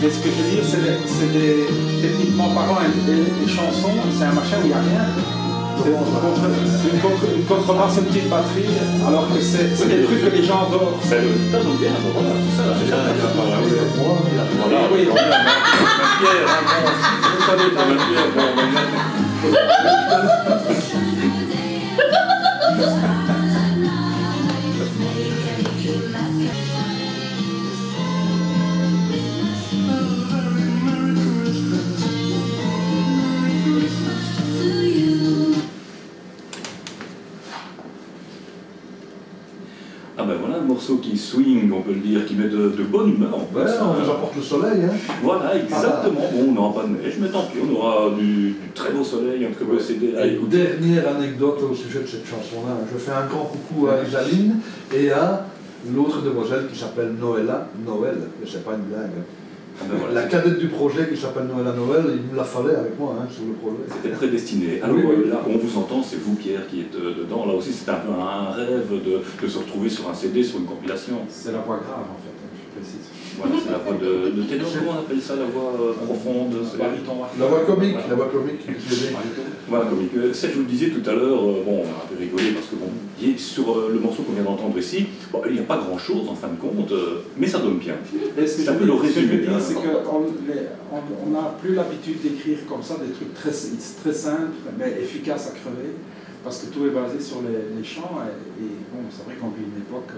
Mais ce que je veux dire, techniquement parlant, les chansons, c'est un machin où il n'y a rien. Une contrebasse, une petite batterie, alors que c'est des trucs que les gens adorent. C'est le résultat, donc bien, voilà, c'est ça. C'est ça, il y a pas la voilà, oui, on a la pierre, vous savez, la pierre, ah ben voilà un morceau qui swing, on peut le dire, qui met de bonne humeur. Ouais, on vous apporte le soleil. Hein. Voilà, exactement. Bon, on n'aura pas de neige, mais tant pis, on aura du très beau soleil, un très beau CD à écouter. Dernière anecdote au sujet de cette chanson-là. Je fais un grand coucou à Isaline et à l'autre demoiselle qui s'appelle Noëlla. Noël, mais c'est pas une blague. Ah ben voilà, la cadette du projet qui s'appelle Noëlla Noël, il me la fallait avec moi hein, sur le projet. C'était prédestiné. Alors oui. Là, on vous entend, c'est vous Pierre qui êtes dedans. Là aussi, c'était un peu un rêve de se retrouver sur un CD, sur une compilation. C'est la voix grave en fait, je précise. Voilà, c'est la voix de ténor, comment on appelle ça, la voix profonde? La voix comique, la voix comique. Voilà, comique. Ça, je vous le disais tout à l'heure, bon, on a un peu rigolé parce que bon, sur le morceau qu'on vient d'entendre ici, bon, il n'y a pas grand-chose en fin de compte, mais ça donne bien. C'est un peu le résumé. C'est qu'on n'a plus l'habitude d'écrire comme ça des trucs très simples, mais efficaces à crever, parce que tout est basé sur les chants, et bon, c'est vrai qu'on vit une époque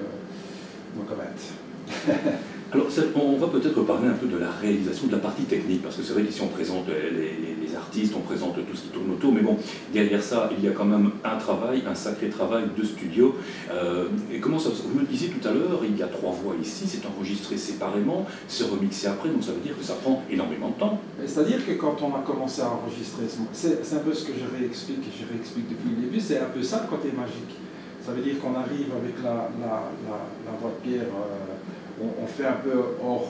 Alors, on va peut-être parler un peu de la réalisation, de la partie technique, parce que c'est vrai qu'ici on présente les artistes, on présente tout ce qui tourne autour, mais bon, derrière ça, il y a quand même un travail, un sacré travail de studio. Et comment ça, vous me disiez tout à l'heure, il y a 3 voix ici, c'est enregistré séparément, c'est remixé après, donc ça veut dire que ça prend énormément de temps. C'est-à-dire que quand on a commencé à enregistrer, c'est un peu ce que je réexplique depuis le début, c'est un peu ça le côté magique. Ça veut dire qu'on arrive avec la voix de Pierre, on fait un peu hors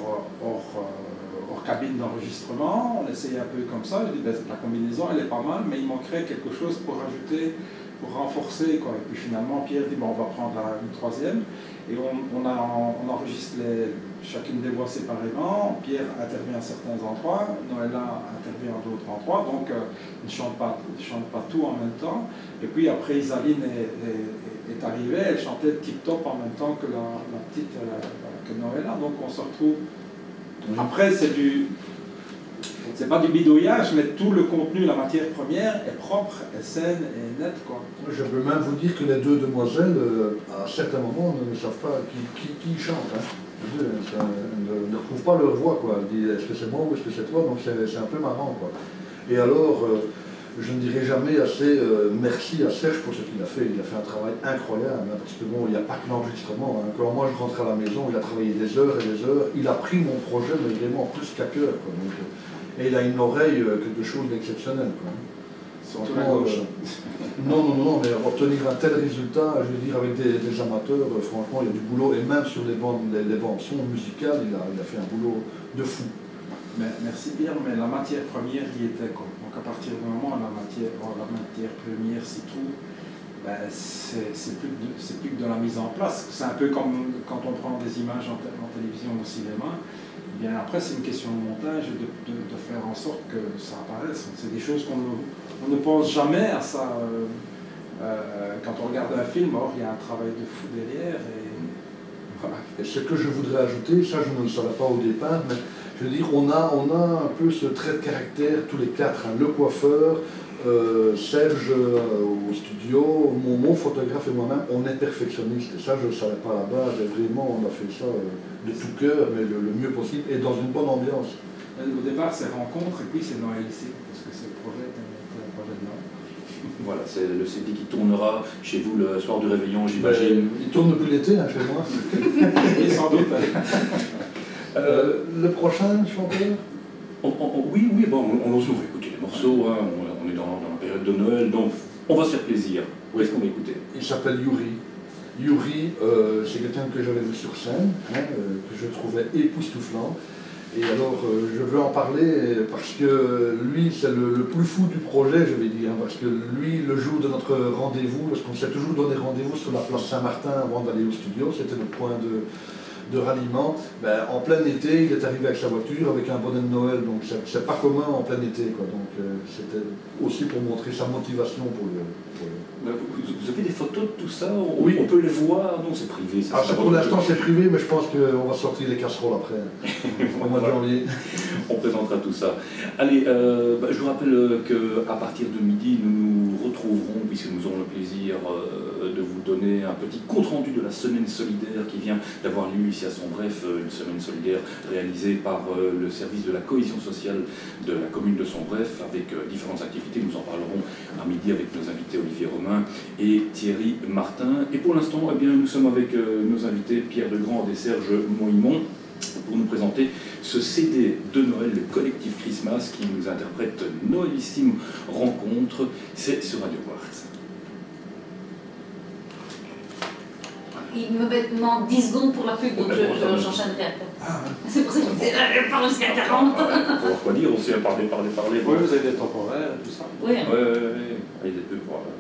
cabine d'enregistrement, on essaye un peu comme ça, je dis ben, la combinaison elle est pas mal, mais il manquerait quelque chose pour rajouter, pour renforcer, quoi. Et puis finalement Pierre dit bon, on va prendre une 3e, et on enregistre chacune des voix séparément, Pierre intervient à certains endroits, Noëlla intervient à d'autres endroits, donc ils ne chantent pas tout en même temps, et puis après Isaline est arrivée, elle chantait tip-top en même temps que la petite que Noëlla, donc on se retrouve. Après, c'est pas du bidouillage, mais tout le contenu, la matière première est propre, est saine, est nette, quoi. Je peux même vous dire que les 2 demoiselles, à certains moments, ne savent pas qui chante. Hein. Ne retrouvent pas leur voix, quoi. Elles disent est-ce que c'est moi ou est-ce que c'est toi, donc c'est un peu marrant, quoi. Et alors, je ne dirai jamais assez merci à Serge pour ce qu'il a fait. Il a fait un travail incroyable, hein, parce que bon, il n'y a pas que l'enregistrement. Hein. Quand moi je rentrais à la maison, il a travaillé des heures et des heures. Il a pris mon projet, mais vraiment plus qu'à cœur. Quoi. Donc, et il a une oreille, quelque chose d'exceptionnel. Surtout la gauche. Non, mais obtenir un tel résultat, je veux dire, avec des amateurs, franchement, il y a du boulot. Et même sur les bandes son musicales, il a fait un boulot de fou. Mais, merci Pierre, mais la matière première y était, quoi. Donc à partir du moment où la matière première s'y trouve, ben, c'est plus que de la mise en place. C'est un peu comme quand on prend des images en télévision ou au cinéma. Bien après, c'est une question de montage, de faire en sorte que ça apparaisse. C'est des choses qu'on ne pense jamais à ça. Quand on regarde un film, or, il y a un travail de fou derrière. Et voilà. Et ce que je voudrais ajouter, ça je ne le savais pas au départ, mais je veux dire, on a un peu ce trait de caractère, tous les 4, hein, le coiffeur, Serge au studio, mon photographe et moi-même, on est perfectionnistes. Et ça, je ne le savais pas à la base, et vraiment, on a fait ça de tout cœur, mais le mieux possible, et dans une bonne ambiance. Au départ, c'est rencontre, et puis c'est Noël ici, parce que c'est le projet de Noël. Voilà, c'est le CD qui tournera chez vous le soir du réveillon, j'imagine. Il tourne depuis l'été, hein, chez moi. Oui, sans doute. Le prochain chanteur? Oui, bon, on ose ouvrir, écoutez les morceaux, hein, on est dans la période de Noël, donc on va se faire plaisir. Où est-ce qu'on va écouter? Il s'appelle Yuri. Yuri, c'est quelqu'un que j'avais vu sur scène, hein, que je trouvais époustouflant. Et alors, je veux en parler parce que lui, c'est le plus fou du projet, je vais dire, hein, parce que lui, le jour de notre rendez-vous, parce qu'on s'est toujours donné rendez-vous sur la place Saint-Martin avant d'aller au studio, c'était notre point de ralliement. Ben, en plein été, il est arrivé avec sa voiture, avec un bonnet de Noël, donc c'est pas commun en plein été, quoi. Donc c'était aussi pour montrer sa motivation pour le... Vous avez des photos de tout ça? Oui. On peut les voir? Non, c'est privé. Ça, Pour l'instant, c'est privé, mais je pense qu'on va sortir les casseroles après, au mois de janvier. On présentera tout ça. Allez, je vous rappelle qu'à partir de midi, nous nous retrouverons, puisque nous aurons le plaisir de vous donner un petit compte-rendu de la semaine solidaire qui vient d'avoir lieu ici à Sombref, une semaine solidaire réalisée par le service de la cohésion sociale de la commune de Sombref, avec différentes activités. Nous en parlerons à midi avec nos invités Olivier Romain et Thierry Martin. Et pour l'instant, eh bien, nous sommes avec nos invités Pierre Degrand et Serge Moïmon pour nous présenter ce CD de Noël, le collectif Christmas, qui nous interprète Noëlissime Rencontre. C'est sur Radio Quartz. Il me demande 10 secondes pour la pub, donc j'enchaînerai après. C'est pour ça qu'il disait, je parle jusqu'à 40. On va voir quoi dire, on sait parler. Oui, vous avez des temporaires et tout ça. Oui. Ouais. Allez, des pubs, voilà.